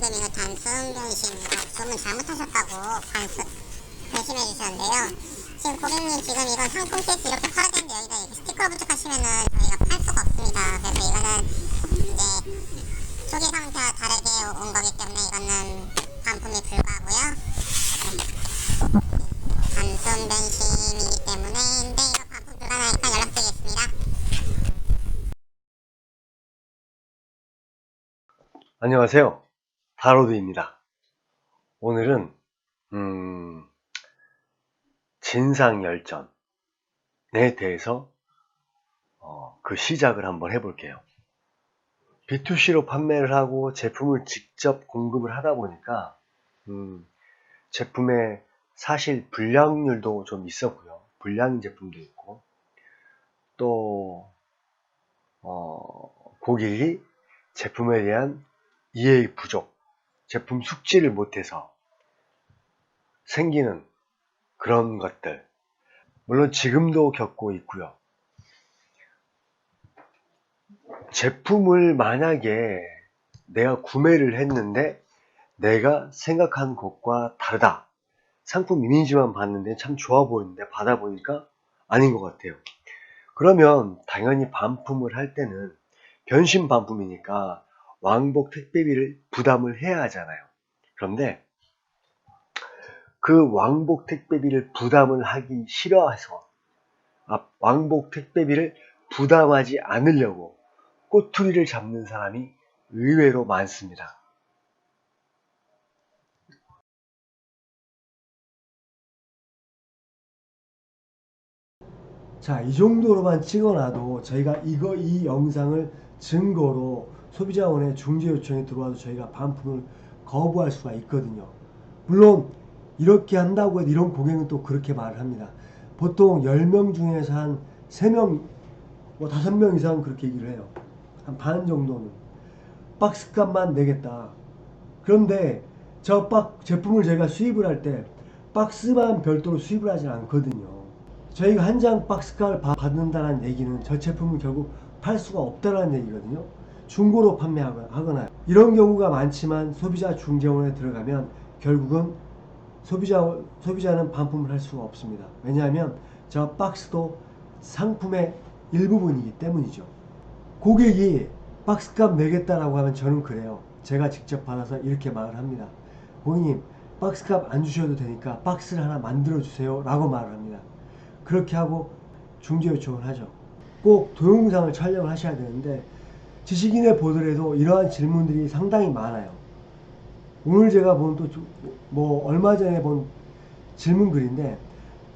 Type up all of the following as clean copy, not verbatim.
지금 이거 단순 변심이라고 주문 잘못하셨다고 변심해 주셨는데요. 지금 고객님 지금 이건 상품 케이스 이렇게 팔아야 되는데 여기다 이렇게 스티커 부착하시면은 저희가 팔 수가 없습니다. 그래서 이거는 이제 초기 상태와 다르게 온 거기 때문에 이거는 반품이 불가하고요. 단순 변심이기 때문에 근데 이거 반품 불가하니까 연락드리겠습니다. 안녕하세요. 다로드입니다. 오늘은 진상열전에 대해서 그 시작을 한번 해볼게요. B2C로 판매를 하고 제품을 직접 공급을 하다 보니까 제품의 사실 불량률도 좀 있었고요. 불량인 제품도 있고 또 고객이 제품에 대한 이해 부족, 제품 숙지를 못해서 생기는 그런 것들, 물론 지금도 겪고 있고요. 제품을 만약에 내가 구매를 했는데 내가 생각한 것과 다르다. 상품 이미지만 봤는데 참 좋아 보이는데 받아보니까 아닌 것 같아요. 그러면 당연히 반품을 할 때는 변신 반품이니까 왕복 택배비를 부담을 해야 하잖아요. 그런데 그 왕복 택배비를 부담을 하기 싫어해서 왕복 택배비를 부담하지 않으려고 꼬투리를 잡는 사람이 의외로 많습니다. 자, 이 정도로만 찍어놔도 저희가 이 영상을 증거로 소비자원의 중재 요청이 들어와도 저희가 반품을 거부할 수가 있거든요. 물론 이렇게 한다고 해도 이런 고객은 또 그렇게 말을 합니다. 보통 10명 중에서 한 3명, 뭐 5명 이상은 그렇게 얘기를 해요. 한 반 정도는. 박스값만 내겠다. 그런데 제품을 저희가 수입을 할 때 박스만 별도로 수입을 하진 않거든요. 저희가 한 장 박스값을 받는다는 얘기는 저 제품을 결국 팔 수가 없다는 얘기거든요. 중고로 판매하거나 이런 경우가 많지만 소비자 중개원에 들어가면 결국은 소비자는 반품을 할 수가 없습니다. 왜냐하면 저 박스도 상품의 일부분이기 때문이죠. 고객이 박스값 내겠다라고 하면 저는 그래요. 제가 직접 받아서 이렇게 말을 합니다. 고객님, 박스값 안 주셔도 되니까 박스를 하나 만들어 주세요 라고 말을 합니다. 그렇게 하고 중재 요청을 하죠. 꼭 동영상을 촬영을 하셔야 되는데 지식인에 보더라도 이러한 질문들이 상당히 많아요. 오늘 제가 본 또 뭐 얼마 전에 본 질문 글인데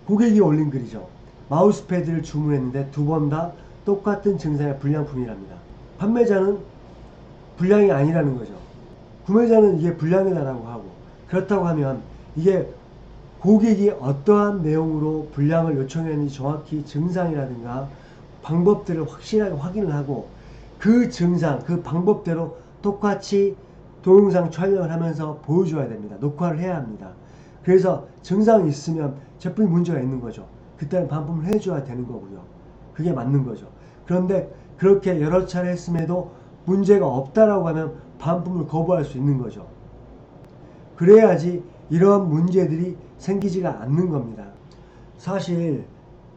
고객이 올린 글이죠. 마우스패드를 주문했는데 2번 다 똑같은 증상의 불량품이랍니다. 판매자는 불량이 아니라는 거죠. 구매자는 이게 불량이다라고 하고, 그렇다고 하면 이게 고객이 어떠한 내용으로 불량을 요청했는지 정확히 증상이라든가 방법들을 확실하게 확인을 하고 그 증상, 그 방법대로 똑같이 동영상 촬영을 하면서 보여줘야 됩니다. 녹화를 해야 합니다. 그래서 증상이 있으면 제품이 문제가 있는 거죠. 그때는 반품을 해줘야 되는 거고요. 그게 맞는 거죠. 그런데 그렇게 여러 차례 했음에도 문제가 없다라고 하면 반품을 거부할 수 있는 거죠. 그래야지 이러한 문제들이 생기지가 않는 겁니다. 사실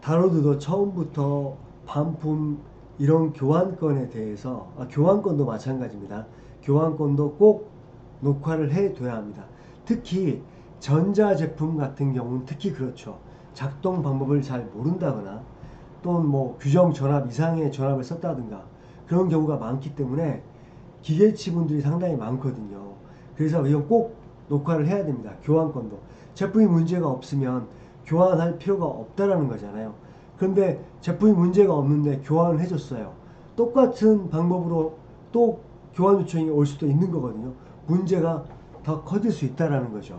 다로드도 처음부터 반품 이런 교환권에 대해서 교환권도 마찬가지입니다. 교환권도 꼭 녹화를 해둬야 합니다. 특히 전자제품 같은 경우는 특히 그렇죠. 작동 방법을 잘 모른다거나 또는 뭐 규정 전압 이상의 전압을 썼다든가 그런 경우가 많기 때문에 기계치분들이 상당히 많거든요. 그래서 이건 꼭 녹화를 해야 됩니다. 교환권도. 제품이 문제가 없으면 교환할 필요가 없다라는 거잖아요. 그런데 제품이 문제가 없는데 교환을 해줬어요. 똑같은 방법으로 또 교환 요청이 올 수도 있는 거거든요. 문제가 더 커질 수 있다라는 거죠.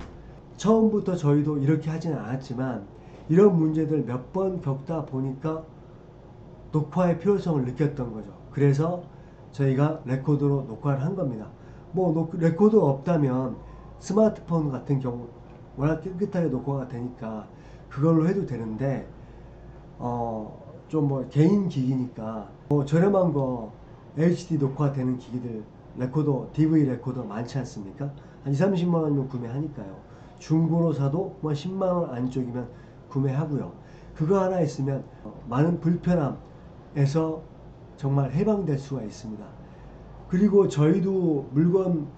처음부터 저희도 이렇게 하지는 않았지만 이런 문제들 몇 번 겪다 보니까 녹화의 필요성을 느꼈던 거죠. 그래서 저희가 레코더로 녹화를 한 겁니다. 뭐 레코더가 없다면 스마트폰 같은 경우 워낙 깨끗하게 녹화가 되니까 그걸로 해도 되는데 좀 뭐 개인 기기니까 뭐 저렴한 거 HD 녹화되는 기기들 레코더, DV 레코더 많지 않습니까? 한 2, 30만 원이면 구매하니까요. 중고로 사도 뭐 10만 원 안쪽이면 구매하고요. 그거 하나 있으면 많은 불편함에서 정말 해방될 수가 있습니다. 그리고 저희도 물건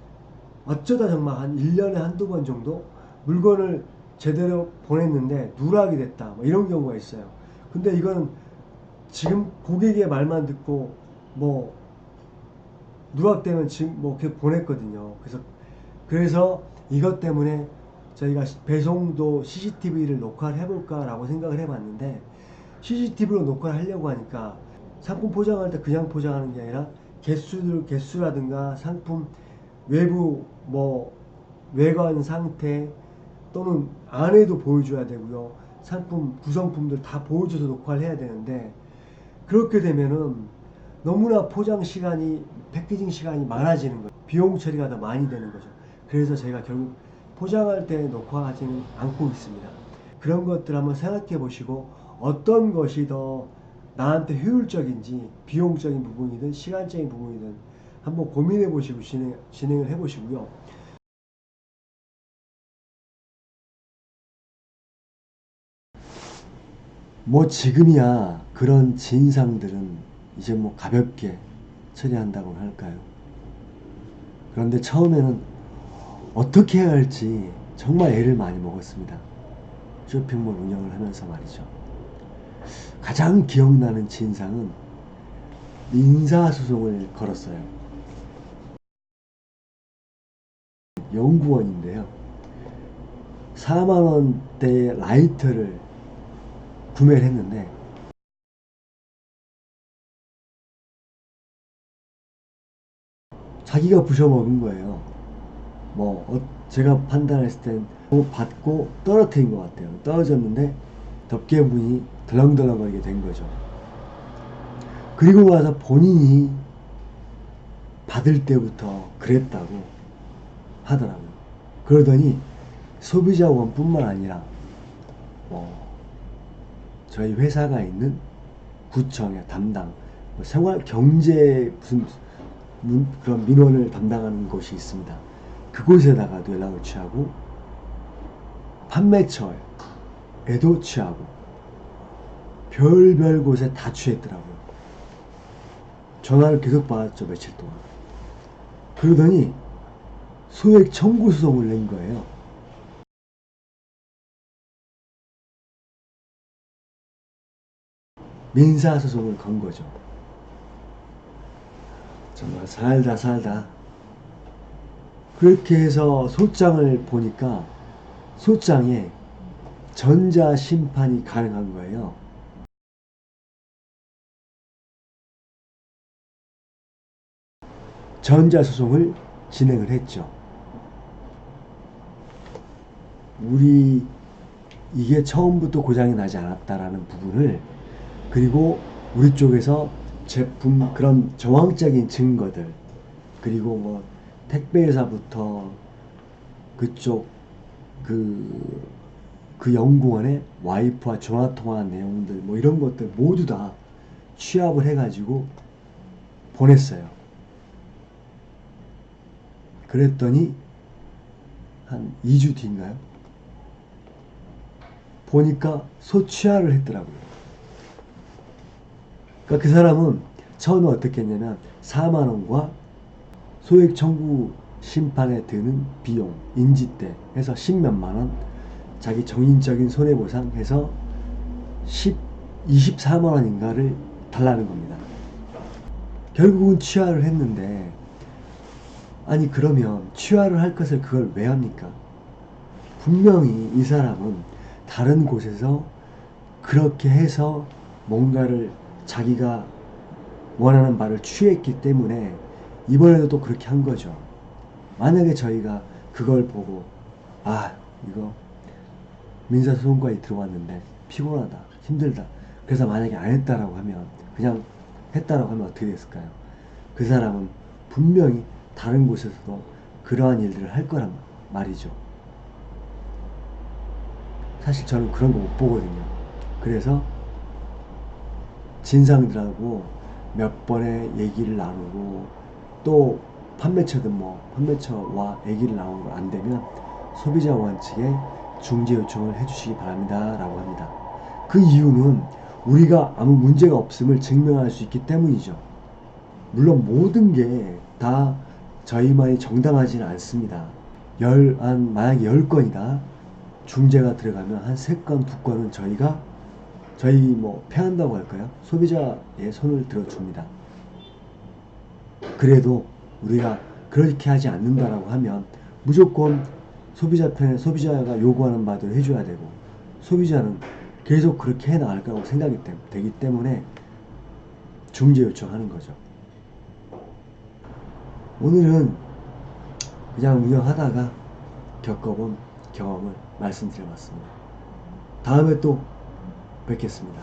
어쩌다 정말 한 1년에 한두 번 정도 물건을 제대로 보냈는데 누락이 됐다, 뭐 이런 경우가 있어요. 근데 이거는 지금 고객의 말만 듣고 뭐 누락되면 지금 뭐 이렇게 보냈거든요. 그래서 이것 때문에 저희가 배송도 CCTV를 녹화를 해볼까 라고 생각을 해봤는데, CCTV로 녹화를 하려고 하니까 상품 포장할 때 그냥 포장하는 게 아니라 개수라든가 상품 외부 뭐 외관 상태 또는 안에도 보여줘야 되고요. 상품 구성품들 다 보여줘서 녹화를 해야 되는데, 그렇게 되면은 너무나 포장 시간이, 패키징 시간이 많아지는 거죠. 비용 처리가 더 많이 되는 거죠. 그래서 제가 결국 포장할 때 녹화하지는 않고 있습니다. 그런 것들 한번 생각해 보시고 어떤 것이 더 나한테 효율적인지, 비용적인 부분이든 시간적인 부분이든 한번 고민해 보시고 진행을 해 보시고요. 뭐 지금이야 그런 진상들은 이제 뭐 가볍게 처리한다고 할까요? 그런데 처음에는 어떻게 해야 할지 정말 애를 많이 먹었습니다. 쇼핑몰 운영을 하면서 말이죠. 가장 기억나는 진상은 민사소송을 걸었어요. 연구원인데요. 4만원대의 라이터를 구매를 했는데 자기가 부셔먹은 거예요. 제가 판단했을 땐 받고 떨어뜨린 것 같아요. 떨어졌는데 덮개문이 덜렁덜렁거리게 된 거죠. 그리고 나서 본인이 받을 때부터 그랬다고 하더라고요. 그러더니 소비자원뿐만 아니라 저희 회사가 있는 구청의 담당 생활 경제 그런 민원을 담당하는 곳이 있습니다. 그곳에다가도 연락을 취하고 판매처에도 취하고 별별 곳에 다 취했더라고요. 전화를 계속 받았죠, 며칠 동안. 그러더니 소액 청구 소송을 낸 거예요. 민사소송을 건 거죠. 정말 살다 그렇게 해서 소장을 보니까 소장에 전자심판이 가능한 거예요. 전자소송을 진행을 했죠. 이게 처음부터 고장이 나지 않았다라는 부분을, 그리고 우리 쪽에서 제품 그런 정황적인 증거들, 그리고 뭐 택배회사부터 그쪽 그 연구원의 와이프와 전화통화한 내용들 뭐 이런 것들 모두 다 취합을 해가지고 보냈어요. 그랬더니 한 2주 뒤인가요? 보니까 소취하를 했더라고요. 그러니까 그 사람은 처음에 어떻게 했냐면 4만원과 소액 청구 심판에 드는 비용, 인지대 해서 10몇만원, 자기 정인적인 손해보상 해서 24만원인가를 달라는 겁니다. 결국은 취하를 했는데, 아니 그러면 취하를 할 것을 그걸 왜 합니까? 분명히 이 사람은 다른 곳에서 그렇게 해서 뭔가를 자기가 원하는 바를 취했기 때문에 이번에도 또 그렇게 한 거죠. 만약에 저희가 그걸 보고 이거 민사소송까지 들어왔는데 피곤하다, 힘들다, 그래서 만약에 안 했다라고 하면, 그냥 했다라고 하면 어떻게 됐을까요? 그 사람은 분명히 다른 곳에서도 그러한 일들을 할 거란 말이죠. 사실 저는 그런 거 못 보거든요. 그래서 진상들하고 몇 번의 얘기를 나누고 또 판매처든 뭐 판매처와 얘기를 나오는 거 안 되면 소비자원 측에 중재 요청을 해주시기 바랍니다 라고 합니다. 그 이유는 우리가 아무 문제가 없음을 증명할 수 있기 때문이죠. 물론 모든 게 다 저희만이 정당하지는 않습니다. 만약에 10건이다 중재가 들어가면 한 3건, 2건은 저희 뭐 패한다고 할까요? 소비자의 손을 들어줍니다. 그래도 우리가 그렇게 하지 않는다라고 하면 무조건 소비자 편에 소비자가 요구하는 바대로 해줘야 되고 소비자는 계속 그렇게 해 나갈 거라고 생각이 되기 때문에 중재 요청하는 거죠. 오늘은 그냥 운영하다가 겪어본 경험을 말씀드려봤습니다. 다음에 또 뵙겠습니다.